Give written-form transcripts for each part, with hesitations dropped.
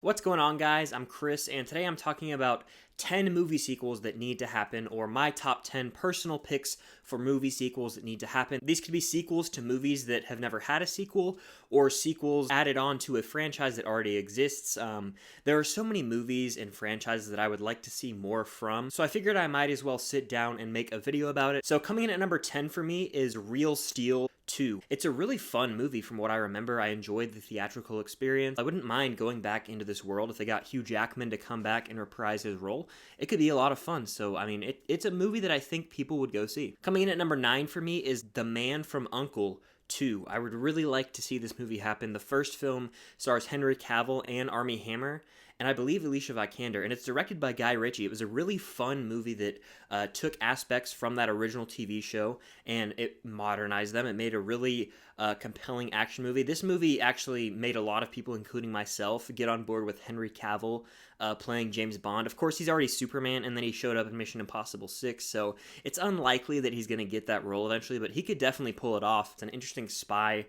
What's going on, guys? I'm Chris, and today I'm talking about 10 movie sequels that need to happen, or my top 10 personal picks for movie sequels that need to happen. These could be sequels to movies that have never had a sequel, or sequels added on to a franchise that already exists. There are so many movies and franchises that I would like to see more from, so I figured I might as well sit down and make a video about it. So coming in at number 10 for me is Real Steel 2. It's a really fun movie from what I remember. I enjoyed the theatrical experience. I wouldn't mind going back into this world if they got Hugh Jackman to come back and reprise his role. It could be a lot of fun. So, I mean, it's a movie that I think people would go see. Coming in at number 9 for me is The Man from U.N.C.L.E. 2. I would really like to see this movie happen. The first film stars Henry Cavill and Armie Hammer, and I believe Alicia Vikander, and it's directed by Guy Ritchie. It was a really fun movie that took aspects from that original TV show and it modernized them. It made a really compelling action movie. This movie actually made a lot of people, including myself, get on board with Henry Cavill playing James Bond. Of course, he's already Superman, and then he showed up in Mission Impossible 6, so it's unlikely that he's going to get that role eventually, but he could definitely pull it off. It's an interesting spy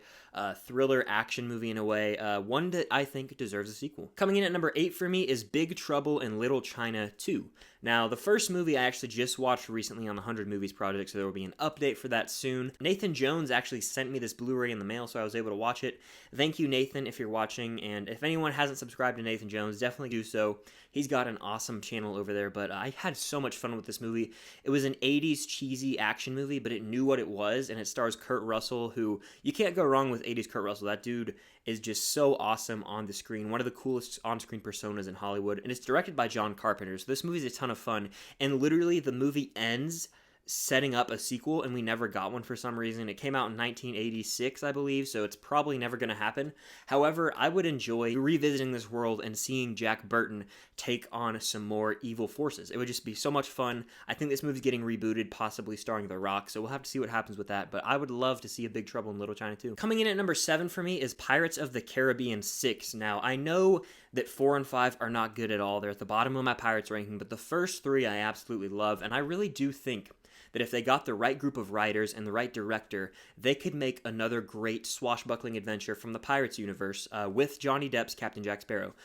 thriller action movie in a way, one that I think deserves a sequel. Coming in at number 8 for me is Big Trouble in Little China 2. Now, the first movie I actually just watched recently on the 100 Movies Project, so there will be an update for that soon. Nathan Jones actually sent me this Blu-ray in the mail, so I was able to watch it. Thank you, Nathan, if you're watching, and if anyone hasn't subscribed to Nathan Jones, definitely do so. He's got an awesome channel over there, but I had so much fun with this movie. It was an 80s cheesy action movie, but it knew what it was, and it stars Kurt Russell, who you can't go wrong with 80s Kurt Russell. That dude is just so awesome on the screen, one of the coolest on-screen personas in Hollywood, and it's directed by John Carpenter, so this movie is a ton of fun, and literally the movie ends setting up a sequel, and we never got one for some reason. It came out in 1986, I believe, so it's probably never going to happen. However, I would enjoy revisiting this world and seeing Jack Burton take on some more evil forces. It would just be so much fun. I think this movie's getting rebooted, possibly starring The Rock, so we'll have to see what happens with that, but I would love to see a Big Trouble in Little China 2. Coming in at number 7 for me is Pirates of the Caribbean 6. Now, I know that 4 and 5 are not good at all. They're at the bottom of my Pirates ranking, but the first 3 I absolutely love, and I really do think that if they got the right group of writers and the right director, they could make another great swashbuckling adventure from the Pirates universe with Johnny Depp's Captain Jack Sparrow.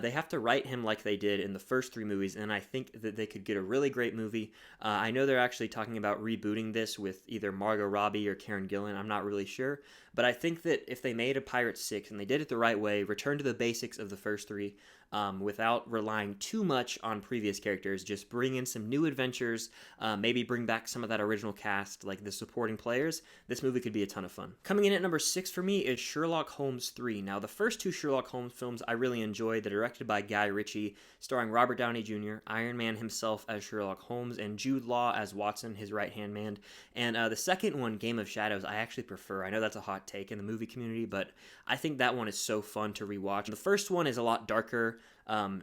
They have to write him like they did in the first 3 movies, and I think that they could get a really great movie. I know they're actually talking about rebooting this with either Margot Robbie or Karen Gillan. I'm not really sure, but I think that if they made a Pirates 6 and they did it the right way, returned to the basics of the first 3, without relying too much on previous characters, just bring in some new adventures, maybe bring back some of that original cast, like the supporting players, this movie could be a ton of fun. Coming in at number 6 for me is Sherlock Holmes 3. Now, the first 2 Sherlock Holmes films I really enjoyed. They're directed by Guy Ritchie, starring Robert Downey Jr., Iron Man himself as Sherlock Holmes, and Jude Law as Watson, his right-hand man. And the second one, Game of Shadows, I actually prefer. I know that's a hot take in the movie community, but I think that one is so fun to rewatch. The first one is a lot darker,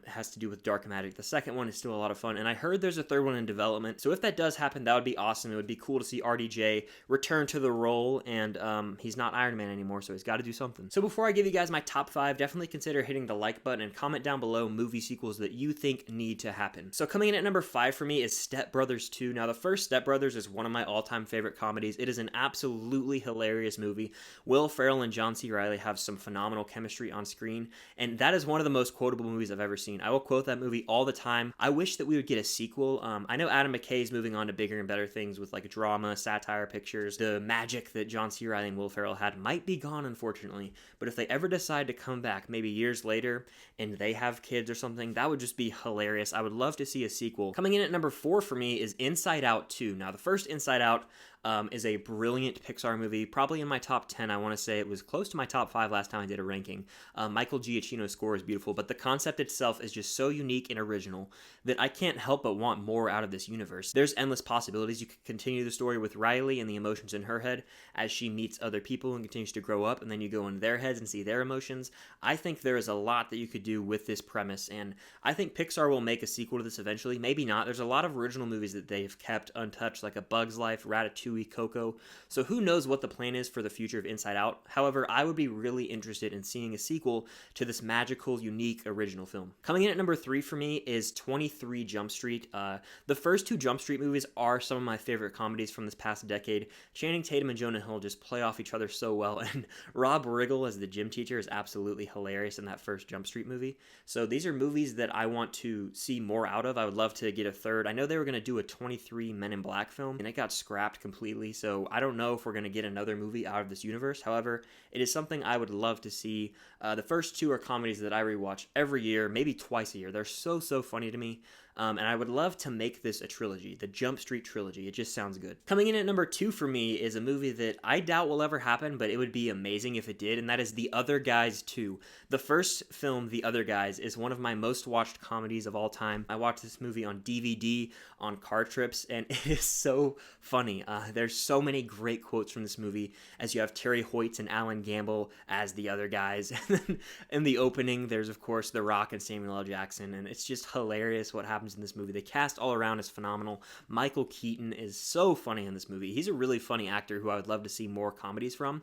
has to do with dark magic. The second one is still a lot of fun, and I heard there's a third one in development, so if that does happen, that would be awesome. It would be cool to see RDJ return to the role, and he's not Iron Man anymore, so he's got to do something. So before I give you guys my top 5, definitely consider hitting the like button and comment down below movie sequels that you think need to happen. So coming in at number 5 for me is Step Brothers 2. Now, the first Step Brothers is one of my all-time favorite comedies. It is an absolutely hilarious movie. Will Ferrell and John C. Reilly have some phenomenal chemistry on screen, and that is one of the most quotable movies I've ever seen. I will quote that movie all the time. I wish that we would get a sequel. I know Adam McKay is moving on to bigger and better things with like drama, satire pictures. The magic that John C. Reilly and Will Ferrell had might be gone, unfortunately, but if they ever decide to come back maybe years later and they have kids or something, that would just be hilarious. I would love to see a sequel. Coming in at number 4 for me is Inside Out 2. Now, the first Inside Out is a brilliant Pixar movie, probably in my top 10. I want to say it was close to my top 5 last time I did a ranking. Michael Giacchino's score is beautiful, but the concept itself is just so unique and original that I can't help but want more out of this universe. There's endless possibilities. You could continue the story with Riley and the emotions in her head as she meets other people and continues to grow up, and then you go in their heads and see their emotions. I think there is a lot that you could do with this premise, and I think Pixar will make a sequel to this eventually. Maybe not. There's a lot of original movies that they've kept untouched, like A Bug's Life, Ratatouille, Ratatouille, Coco, so who knows what the plan is for the future of Inside Out. However, I would be really interested in seeing a sequel to this magical, unique, original film. Coming in at number 3 for me is 23 Jump Street. The first 2 Jump Street movies are some of my favorite comedies from this past decade. Channing Tatum and Jonah Hill just play off each other so well, and Rob Riggle as the gym teacher is absolutely hilarious in that first Jump Street movie. So these are movies that I want to see more out of. I would love to get a third. I know they were going to do a 23 Men in Black film, and it got scrapped completely, so I don't know if we're going to get another movie out of this universe. However, it is something I would love to see. The first 2 are comedies that I rewatch every year, maybe twice a year. They're so funny to me. And I would love to make this a trilogy, the Jump Street trilogy. It just sounds good. Coming in at number 2 for me is a movie that I doubt will ever happen, but it would be amazing if it did, and that is The Other Guys 2. The first film, The Other Guys, is one of my most watched comedies of all time. I watched this movie on DVD, on car trips, and it is so funny. There's so many great quotes from this movie, as you have Terry Hoyts and Alan Gamble as the other guys. And then in the opening, there's, of course, The Rock and Samuel L. Jackson, and it's just hilarious what happens in this movie. The cast all around is phenomenal. Michael Keaton is so funny in this movie. He's a really funny actor who I would love to see more comedies from.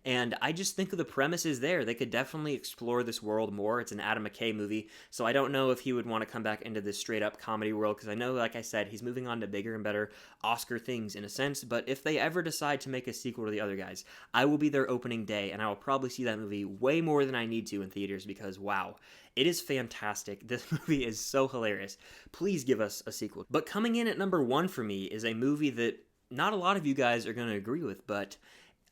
And I just think the premise is there. They could definitely explore this world more. It's an Adam McKay movie, so I don't know if he would want to come back into this straight-up comedy world, because I know, like I said, he's moving on to bigger and better Oscar things in a sense, but if they ever decide to make a sequel to The Other Guys, I will be there opening day, and I will probably see that movie way more than I need to in theaters, because, wow, it is fantastic. This movie is so hilarious. Please give us a sequel. But coming in at number 1 for me is a movie that not a lot of you guys are going to agree with, but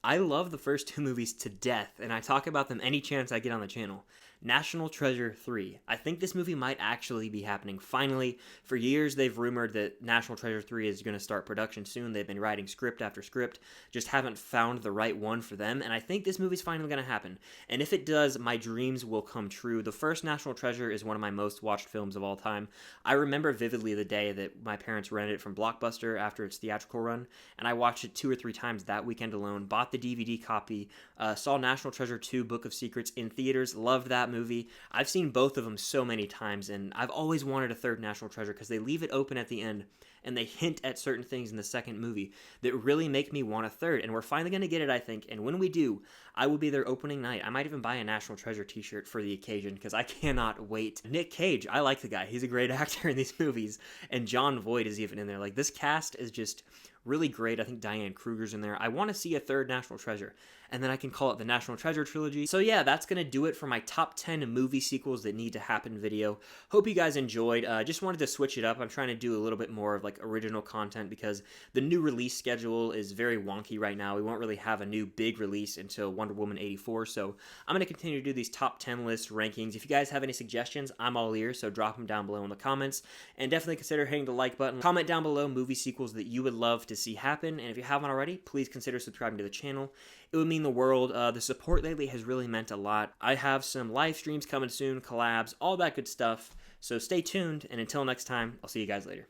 I love the first 2 movies to death, and I talk about them any chance I get on the channel. National Treasure 3. I think this movie might actually be happening finally. For years, they've rumored that National Treasure 3 is going to start production soon. They've been writing script after script, just haven't found the right one for them, and I think this movie's finally going to happen. And if it does, my dreams will come true. The first National Treasure is one of my most watched films of all time. I remember vividly the day that my parents rented it from Blockbuster after its theatrical run, and I watched it 2 or 3 times that weekend alone, bought the DVD copy, saw National Treasure 2 Book of Secrets in theaters, loved that movie. I've seen both of them so many times, and I've always wanted a third National Treasure because they leave it open at the end, and they hint at certain things in the second movie that really make me want a third, and we're finally going to get it, I think, and when we do, I will be there opening night. I might even buy a National Treasure t-shirt for the occasion, because I cannot wait. Nick Cage, I like the guy. He's a great actor in these movies, and Jon Voight is even in there. Like, this cast is just really great. I think Diane Kruger's in there. I want to see a third National Treasure, and then I can call it the National Treasure Trilogy. So yeah, that's going to do it for my top 10 movie sequels that need to happen video. Hope you guys enjoyed. Just wanted to switch it up. I'm trying to do a little bit more of like original content because the new release schedule is very wonky right now. We won't really have a new big release until Wonder Woman 84, so I'm going to continue to do these top 10 list rankings. If you guys have any suggestions, I'm all ears, so drop them down below in the comments, and definitely consider hitting the like button. Comment down below movie sequels that you would love to see happen, and if you haven't already, please consider subscribing to the channel. It would mean the world. The support lately has really meant a lot. I have some live streams coming soon, collabs, all that good stuff, so stay tuned, and until next time, I'll see you guys later.